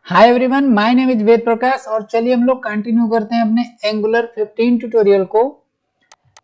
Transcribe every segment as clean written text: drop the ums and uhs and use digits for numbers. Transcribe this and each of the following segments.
Hi everyone, my name is Ved Prakash और चलिए हम लोग कंटिन्यू करते हैं अपने एंगुलर 15 ट्यूटोरियल को।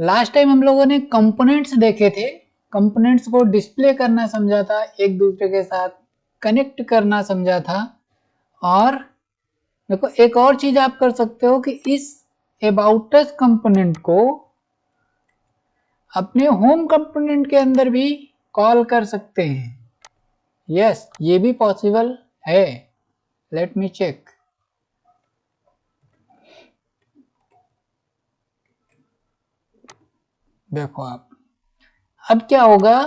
लास्ट टाइम हम लोगों ने कंपोनेंट्स देखे थे। कंपोनेंट्स को डिस्प्ले करना समझा था, एक दूसरे के साथ कनेक्ट करना समझा था। और देखो एक और चीज आप कर सकते हो कि इस अबाउट अस कंपोनेंट को अपने होम कंपोनेंट के अंदर भी कॉल कर सकते हैं। यस, ये भी पॉसिबल है। Let me check. देखो आप, अब क्या होगा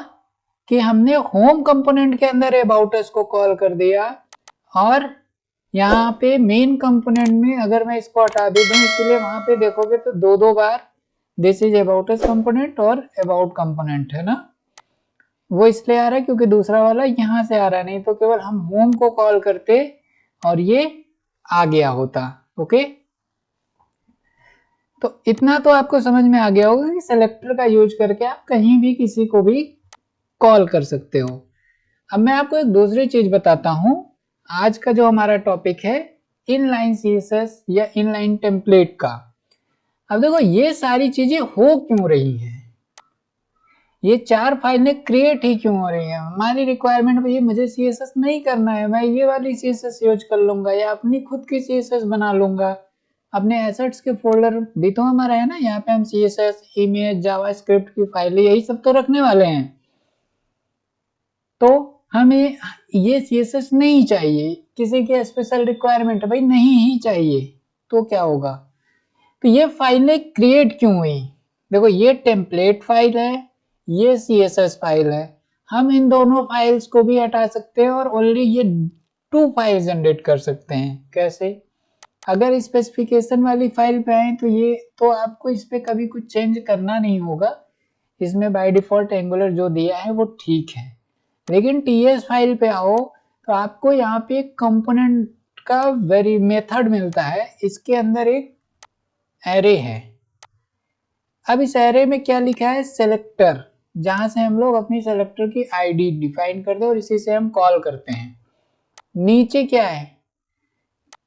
कि हमने होम कंपोनेंट के अंदर अबाउट अस को कॉल कर दिया और यहाँ पे मेन कंपोनेंट में अगर मैं इसको हटा भी दूं, इसलिए वहां पे देखोगे तो दो बार this is about us component और अबाउट कंपोनेंट है ना। वो इसलिए आ रहा है क्योंकि दूसरा वाला यहाँ से आ रहा है, नहीं तो केवल हम होम को कॉल करते और ये आ गया होता। ओके, तो इतना तो आपको समझ में आ गया होगा कि सेलेक्टर का यूज करके आप कहीं भी किसी को भी कॉल कर सकते हो। अब मैं आपको एक दूसरी चीज बताता हूं। आज का जो हमारा टॉपिक है इनलाइन सीएसएस या इनलाइन टेम्पलेट का। अब देखो ये सारी चीजें हो क्यों रही हैं, ये चार फाइलें क्रिएट ही क्यों हो रही है। हमारी रिक्वायरमेंट में ये मुझे सीएसएस नहीं करना है, मैं ये वाली सीएसएस यूज कर लूंगा या अपनी खुद की सीएसएस बना लूंगा। अपने एसेट्स के फोल्डर भी तो हमारा है ना, यहाँ पे हम सीएसएस, इमेज, जावास्क्रिप्ट की फाइलें यही सब तो रखने वाले हैं। तो हमें ये सीएसएस नहीं चाहिए, किसी की स्पेशल रिक्वायरमेंट भाई नहीं ही चाहिए। तो क्या होगा, तो ये फाइलें क्रिएट क्यों हुई। देखो ये टेम्पलेट फाइल है, ये सीएसएस फाइल है। हम इन दोनों फाइल्स को भी हटा सकते हैं और ओनली ये 2 फाइल जनरेट कर सकते हैं। कैसे, अगर स्पेसिफिकेशन वाली फाइल पे आए तो ये तो आपको इस पे कभी कुछ चेंज करना नहीं होगा, इसमें बाय डिफॉल्ट एंगुलर जो दिया है वो ठीक है। लेकिन टीएस फाइल पे आओ तो आपको यहाँ पे एक कंपोनेंट का वेरी मेथड मिलता है, इसके अंदर एक एरे है। अब इस एरे में क्या लिखा है, सेलेक्टर, जहां से हम लोग अपनी सेलेक्टर की आईडी डिफाइन करते हैं और इसी से हम कॉल करते हैं। नीचे क्या है,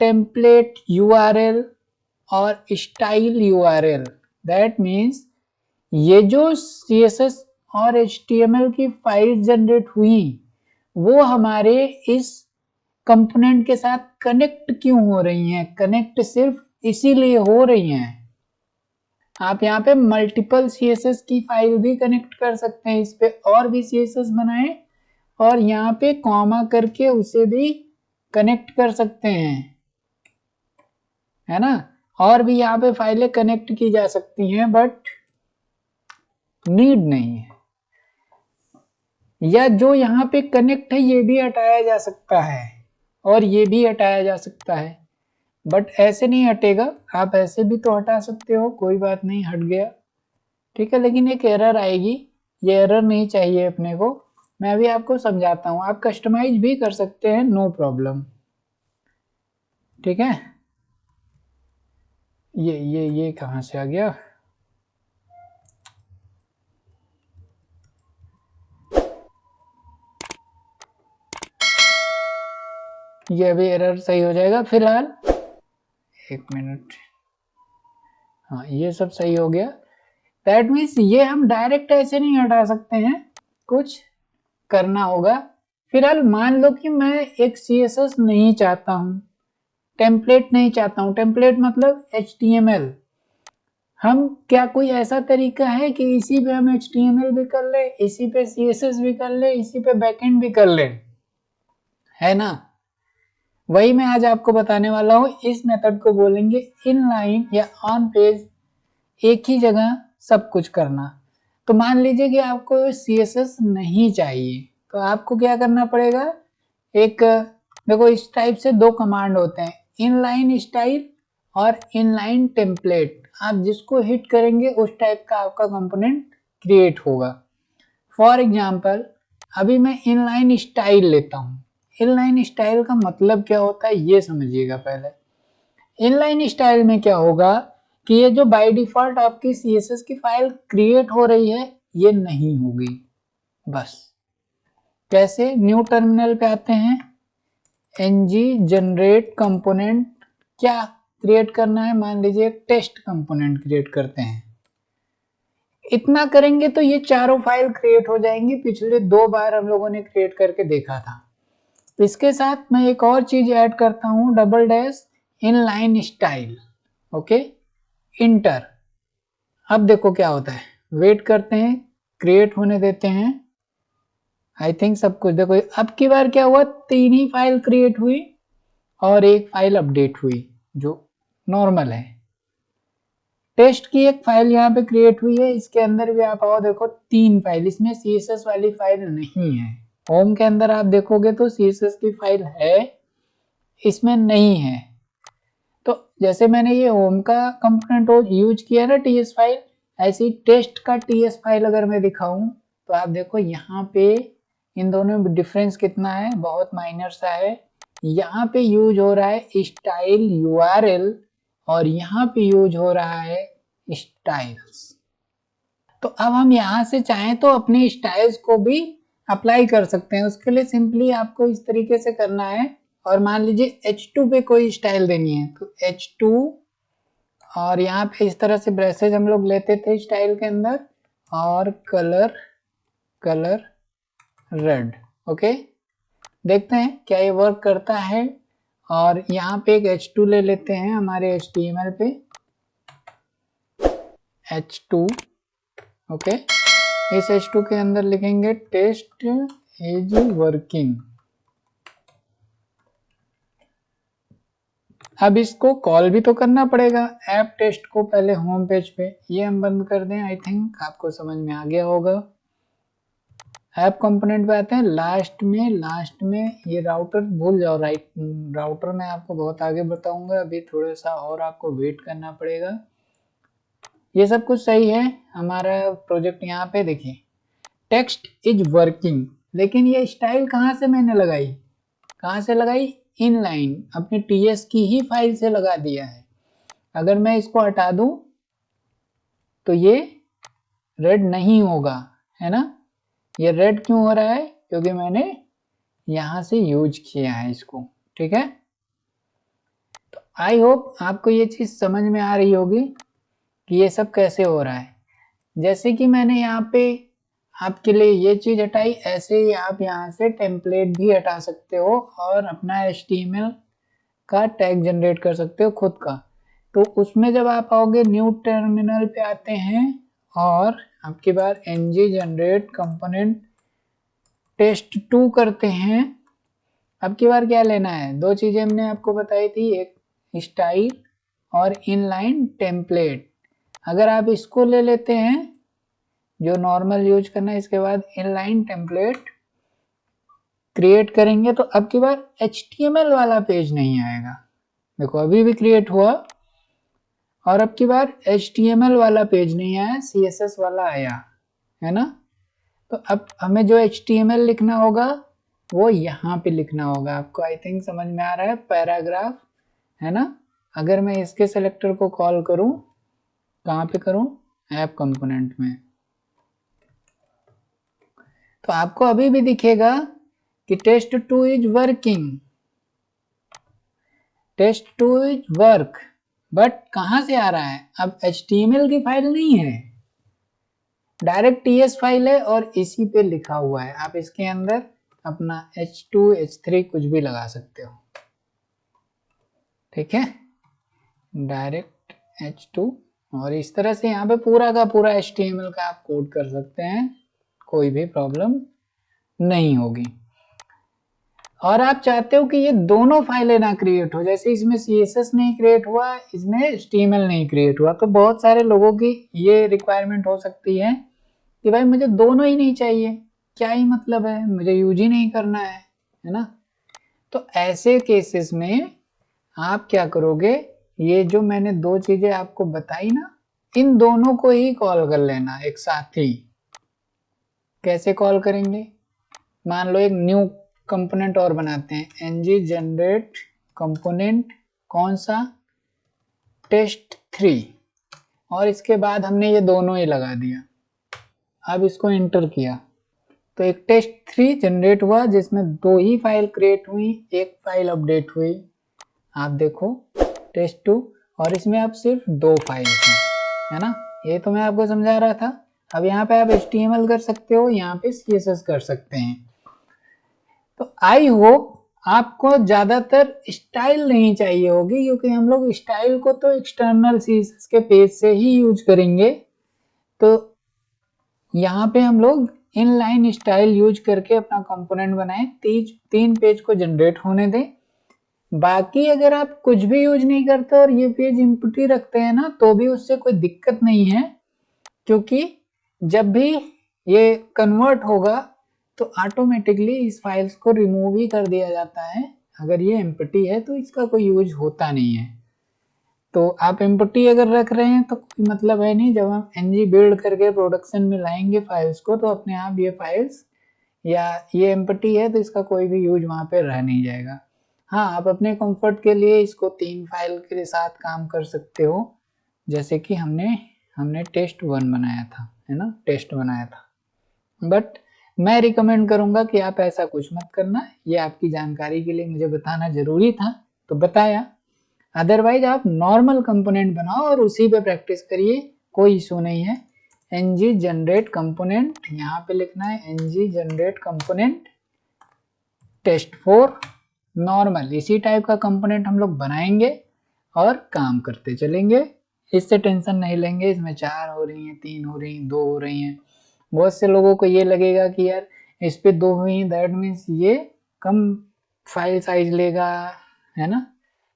टेम्पलेट यूआरएल और स्टाइल यूआरएल। दैट मीन्स ये जो सीएसएस और एचटीएमएल की फाइल जनरेट हुई वो हमारे इस कंपोनेंट के साथ कनेक्ट क्यों हो रही हैं। कनेक्ट सिर्फ इसीलिए हो रही हैं। आप यहाँ पे मल्टीपल सीएसएस की फाइल भी कनेक्ट कर सकते हैं, इस पे और भी सीएसएस बनाए और यहाँ पे कॉमा करके उसे भी कनेक्ट कर सकते हैं, है ना। और भी यहाँ पे फाइलें कनेक्ट की जा सकती हैं बट नीड नहीं है। या जो यहाँ पे कनेक्ट है ये भी हटाया जा सकता है और ये भी हटाया जा सकता है, बट ऐसे नहीं हटेगा। आप ऐसे भी तो हटा सकते हो, कोई बात नहीं, हट गया, ठीक है। लेकिन एक एरर आएगी, ये एरर नहीं चाहिए अपने को। मैं अभी आपको समझाता हूँ, आप कस्टमाइज भी कर सकते हैं, नो प्रॉब्लम, ठीक है। ये कहाँ से आ गया, ये अभी एरर सही हो जाएगा फिलहाल, एक मिनट। हाँ ये सब सही हो गया। दैट मीन्स ये हम डायरेक्ट ऐसे नहीं हटा सकते हैं, कुछ करना होगा। फिलहाल मान लो कि मैं एक सीएसएस नहीं चाहता हूँ, टेम्पलेट नहीं चाहता हूँ। टेम्पलेट मतलब एचटीएमएल। हम क्या कोई ऐसा तरीका है कि इसी पे हम एचटीएमएल भी कर ले, इसी पे सीएसएस भी कर ले, इसी पे बैकएंड भी कर ले, है ना। वही मैं आज आपको बताने वाला हूँ। इस मेथड को बोलेंगे इनलाइन या ऑन पेज, एक ही जगह सब कुछ करना। तो मान लीजिए कि आपको सीएसएस नहीं चाहिए, तो आपको क्या करना पड़ेगा, एक देखो इस टाइप से 2 कमांड होते हैं, इनलाइन स्टाइल और इनलाइन टेम्पलेट। आप जिसको हिट करेंगे उस टाइप का आपका कंपोनेंट क्रिएट होगा। फॉर एग्जांपल अभी मैं इनलाइन स्टाइल लेता हूँ। इनलाइन स्टाइल का मतलब क्या होता है ये समझिएगा पहले। इनलाइन स्टाइल में क्या होगा कि ये जो बाय डिफॉल्ट आपकी सीएसएस की फाइल क्रिएट हो रही है ये नहीं होगी, बस कैसे? न्यू टर्मिनल पे आते हैं, ng जनरेट कंपोनेंट, क्या क्रिएट करना है? मान लीजिए एक टेस्ट कंपोनेंट क्रिएट करते हैं। इतना करेंगे तो ये चारों फाइल क्रिएट हो जाएंगी। पिछले 2 बार हम लोगों ने क्रिएट करके देखा था। इसके साथ मैं एक और चीज ऐड करता हूं, double dash inline style. Okay, inter. अब देखो क्या होता है, वेट करते हैं, क्रिएट होने देते हैं। आई थिंक सब कुछ देखो। अब की बार क्या हुआ, 3 ही फाइल क्रिएट हुई और एक फाइल अपडेट हुई जो नॉर्मल है। टेस्ट की एक फाइल यहाँ पे क्रिएट हुई है, इसके अंदर भी आप आओ देखो 3 फाइल, इसमें CSS वाली फाइल नहीं है। होम के अंदर आप देखोगे तो CSS की फाइल है, इसमें नहीं है। तो जैसे मैंने ये होम का कंपोनेंट यूज किया ना TS फाइल, ऐसी टेस्ट का TS फाइल अगर मैं दिखाऊं तो आप देखो यहाँ पे इन दोनों में डिफरेंस कितना है, बहुत माइनर सा है। यहाँ पे यूज हो रहा है स्टाइल URL और यहाँ पे यूज हो रहा है स्टाइल्स। तो अब हम यहाँ से चाहें तो अपने स्टाइल्स को भी अप्लाई कर सकते हैं। उसके लिए सिंपली आपको इस तरीके से करना है, और मान लीजिए H2 पे कोई स्टाइल देनी है तो H2, और यहाँ पे इस तरह से ब्रशेज हम लोग लेते थे स्टाइल के अंदर, और कलर रेड। ओके, देखते हैं क्या ये वर्क करता है। और यहाँ पे एक H2 ले लेते हैं हमारे HTML पे, H2। ओके, इस H2 के अंदर लिखेंगे टेस्ट इज वर्किंग। अब इसको कॉल भी तो करना पड़ेगा ऐप टेस्ट को पहले होम पेज पे। ये हम बंद कर दें, आई थिंक आपको समझ में आ गया होगा। ऐप कंपोनेंट पे आते हैं, लास्ट में ये राउटर भूल जाओ, राउटर मैं आपको बहुत आगे बताऊंगा, अभी थोड़ा सा और आपको वेट करना पड़ेगा। ये सब कुछ सही है, हमारा प्रोजेक्ट यहाँ पे देखिए टेक्स्ट इज वर्किंग, लेकिन ये स्टाइल कहाँ से मैंने लगाई, कहाँ से लगाई? इनलाइन, अपने TS की ही फाइल से लगा दिया है। अगर मैं इसको हटा दूं तो ये रेड नहीं होगा, है ना? ये रेड क्यों हो रहा है? क्योंकि मैंने यहां से यूज किया है इसको। ठीक है, तो आई होप आपको ये चीज समझ में आ रही होगी कि ये सब कैसे हो रहा है। जैसे कि मैंने यहाँ पे आपके लिए ये चीज हटाई, ऐसे ही आप यहाँ से टेम्पलेट भी हटा सकते हो और अपना HTML का टैग जनरेट कर सकते हो खुद का। तो उसमें जब आप आओगे न्यू टर्मिनल पे आते हैं और आपकी बार ng जनरेट कंपोनेंट test2 करते हैं। अब की बार क्या लेना है, 2 चीजें हमने आपको बताई थी, एक स्टाइल और इनलाइन टेम्पलेट। अगर आप इसको ले लेते हैं जो नॉर्मल यूज करना है, इसके बाद इनलाइन टेम्पलेट क्रिएट करेंगे तो अब की बार HTML वाला पेज नहीं आएगा। देखो अभी भी क्रिएट हुआ और अब की बार HTML वाला पेज नहीं आया, CSS वाला आया, है ना? तो अब हमें जो HTML लिखना होगा वो यहाँ पे लिखना होगा। आपको आई थिंक समझ में आ रहा है, पैराग्राफ, है ना? अगर मैं इसके सेलेक्टर को कॉल करूं, कहाँ पे करूं? ऐप कंपोनेंट में, तो आपको अभी भी दिखेगा कि test2 is working, test2 is work, but कहां से आ रहा है? अब HTML की फाइल नहीं है, डायरेक्ट TS फाइल है और इसी पे लिखा हुआ है। आप इसके अंदर अपना H2 H3 कुछ भी लगा सकते हो। ठीक है, डायरेक्ट H2, और इस तरह से यहाँ पे पूरा का पूरा HTML का आप कोड कर सकते हैं, कोई भी प्रॉब्लम नहीं होगी। और आप चाहते हो कि ये दोनों फाइलें ना क्रिएट हो, जैसे इसमें CSS नहीं क्रिएट हुआ, इसमें HTML नहीं क्रिएट हुआ, तो बहुत सारे लोगों की ये रिक्वायरमेंट हो सकती है कि भाई मुझे दोनों ही नहीं चाहिए, क्या ही मतलब है, मुझे यूज ही नहीं करना है ना? तो ऐसे केसेस में आप क्या करोगे, ये जो मैंने 2 चीजें आपको बताई ना, इन दोनों को ही कॉल कर लेना एक साथ ही। कैसे कॉल करेंगे? मान लो एक न्यू कंपोनेंट और बनाते हैं, ng जनरेट कंपोनेंट, कौन सा? test3, और इसके बाद हमने ये दोनों ही लगा दिया। अब इसको एंटर किया तो एक test3 जनरेट हुआ जिसमें 2 ही फाइल क्रिएट हुई, एक फाइल अपडेट हुई। आप देखो test2, और इसमें अब सिर्फ 2 फाइल हैं, है ना। ये तो मैं आपको समझा रहा था। अब यहाँ पे आप HTML कर सकते हो, यहाँ पे CSS कर सकते हैं। तो आई होप आपको ज्यादातर स्टाइल नहीं चाहिए होगी, क्योंकि हम लोग स्टाइल को तो एक्सटर्नल CSS के पेज से ही यूज करेंगे। तो यहाँ पे हम लोग इनलाइन स्टाइल यूज करके अपना कंपोनेंट बनाए, 3 पेज को जनरेट होने दें। बाकी अगर आप कुछ भी यूज नहीं करते और ये पेज एम्प्टी रखते हैं ना, तो भी उससे कोई दिक्कत नहीं है, क्योंकि जब भी ये कन्वर्ट होगा तो ऑटोमेटिकली इस फाइल्स को रिमूव ही कर दिया जाता है। अगर ये एम्प्टी है तो इसका कोई यूज होता नहीं है। तो आप एम्प्टी अगर रख रहे हैं तो कोई मतलब है नहीं। जब हम ng बिल्ड करके प्रोडक्शन में लाएंगे फाइल्स को, तो अपने आप ये फाइल्स या ये एम्प्टी है तो इसका कोई भी यूज वहां पे रह नहीं जाएगा। हाँ, आप अपने कंफर्ट के लिए इसको 3 फाइल के साथ काम कर सकते हो, जैसे कि हमने test1 बनाया था, है ना, टेस्ट बनाया था। बट मैं रिकमेंड करूंगा कि आप ऐसा कुछ मत करना। ये आपकी जानकारी के लिए मुझे बताना जरूरी था, तो बताया। अदरवाइज आप नॉर्मल कंपोनेंट बनाओ और उसी पे प्रैक्टिस करिए, कोई इशू नहीं है। ng जनरेट कंपोनेंट, यहाँ पे लिखना है ng generate component test4 normal. इसी टाइप का कंपोनेंट हम लोग बनाएंगे और काम करते चलेंगे। इससे टेंशन नहीं लेंगे इसमें 4 हो रही हैं, 3 हो रही हैं, 2 हो रही हैं। बहुत से लोगों को ये लगेगा कि यार इस पे 2 हुई, दैट मीन्स ये कम फाइल साइज लेगा, है ना,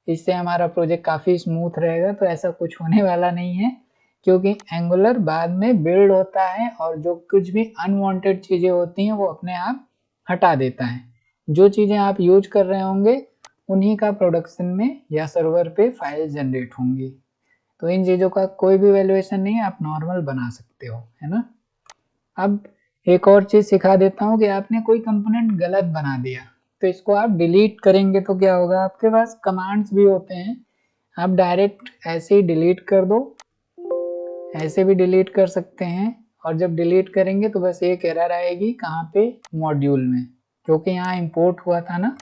इससे हमारा प्रोजेक्ट काफ़ी स्मूथ रहेगा। तो ऐसा कुछ होने वाला नहीं है, क्योंकि एंगुलर बाद में बिल्ड होता है और जो कुछ भी अनवांटेड चीज़ें होती हैं वो अपने आप हटा देता है। जो चीज़ें आप यूज कर रहे होंगे उन्हीं का प्रोडक्शन में या सर्वर पे फाइल जनरेट होंगी। तो इन चीज़ों का कोई भी वैल्यूएशन नहीं है, आप नॉर्मल बना सकते हो, है ना। अब एक और चीज़ सिखा देता हूँ कि आपने कोई कंपोनेंट गलत बना दिया, तो इसको आप डिलीट करेंगे तो क्या होगा, आपके पास कमांड्स भी होते हैं। आप डायरेक्ट ऐसे ही डिलीट कर दो, ऐसे भी डिलीट कर सकते हैं। और जब डिलीट करेंगे तो बस एक एरर आएगी, कहाँ पे, मॉड्यूल में, क्योंकि यहाँ इंपोर्ट हुआ था ना।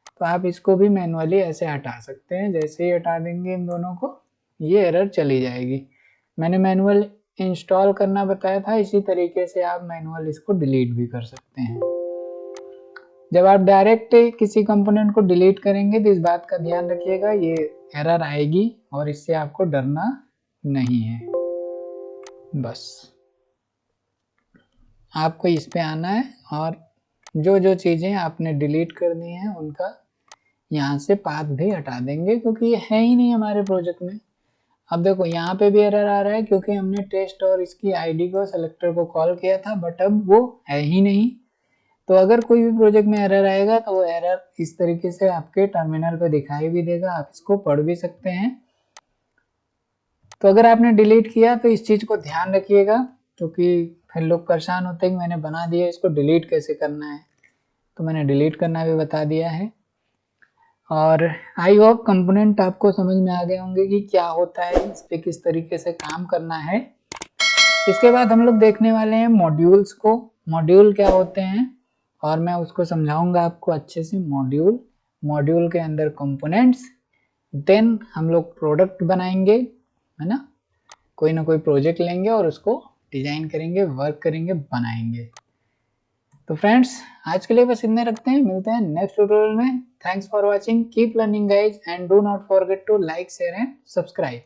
तो आप इसको भी मैनुअली ऐसे हटा सकते हैं। जैसे ही हटा देंगे इन दोनों को, ये एरर चली जाएगी। मैंने मैनुअल इंस्टॉल करना बताया था, इसी तरीके से आप मैनुअल इसको डिलीट भी कर सकते हैं। जब आप डायरेक्ट किसी कंपोनेंट को डिलीट करेंगे तो इस बात का ध्यान रखिएगा, ये एरर आएगी और इससे आपको डरना नहीं है। बस आपको इस पे आना है और जो जो चीज़ें आपने डिलीट करनी है उनका यहाँ से पाथ भी हटा देंगे, क्योंकि ये है ही नहीं हमारे प्रोजेक्ट में। अब देखो यहाँ पे भी एरर आ रहा है, क्योंकि हमने टेस्ट और इसकी आईडी को, सेलेक्टर को कॉल किया था, बट अब वो है ही नहीं। तो अगर कोई भी प्रोजेक्ट में एरर आएगा तो वो एरर इस तरीके से आपके टर्मिनल पे दिखाई भी देगा, आप इसको पढ़ भी सकते हैं। तो अगर आपने डिलीट किया तो इस चीज़ को ध्यान रखिएगा, क्योंकि फिर लोग परेशान होते हैं कि मैंने बना दिया, इसको डिलीट कैसे करना है। तो मैंने डिलीट करना भी बता दिया है। और आई होप कंपोनेंट आपको समझ में आ गए होंगे कि क्या होता है, इस पे किस तरीके से काम करना है। इसके बाद हम लोग देखने वाले हैं मॉड्यूल्स को। मॉड्यूल क्या होते हैं और मैं उसको समझाऊंगा आपको अच्छे से। मॉड्यूल के अंदर कंपोनेंट्स, देन हम लोग प्रोडक्ट बनाएंगे, है ना, कोई ना कोई प्रोजेक्ट लेंगे और उसको डिजाइन करेंगे, वर्क करेंगे, बनाएंगे। तो फ्रेंड्स आज के लिए बस इतने रखते हैं, मिलते हैं नेक्स्ट ट्यूटोरियल में। Thanks for watching, keep learning guys, and do not forget to like, share and subscribe.